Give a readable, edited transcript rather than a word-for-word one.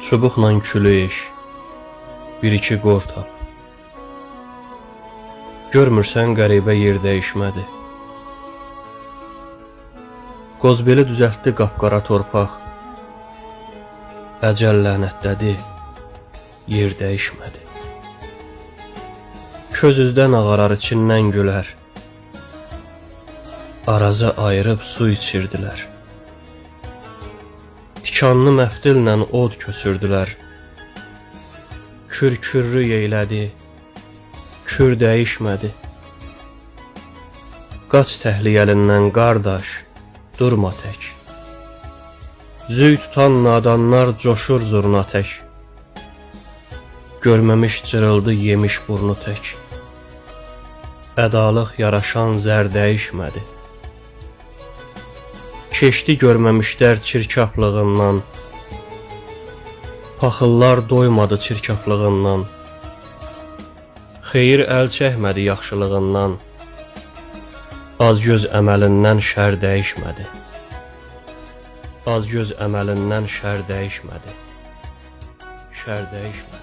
Çubuqla külü eş, bir-iki qor tap. Görmürsən qəribə yer dəyişmədi. Qozbeli düzəltdi qapqara torpaq. Əcəl lənətlədi, yer dəyişmədi. Köz üzdən ağarar, içindən gülər. Arazı ayırıb su içirdilər. Tikanlı məftillə od köçürdülər. Kür-kürrü yeylədi, kür dəyişmədi. Qaç təhliyəlindən qardaş, durma tək. Züy tutan nadanlar coşur zurna tək. Görməmiş cırıldı yemiş burnu tək. Ədalıq yaraşan zər dəyişmədi. Keçdi görməmişlər çirkaplığından. Paxıllar doymadı çirkaplığından. Xeyir əl çəkmədi yaxşılığından. Azgöz əməlindən şər dəyişmədi. Azgöz əməlindən şər dəyişmədi. Şər dəyişmədi.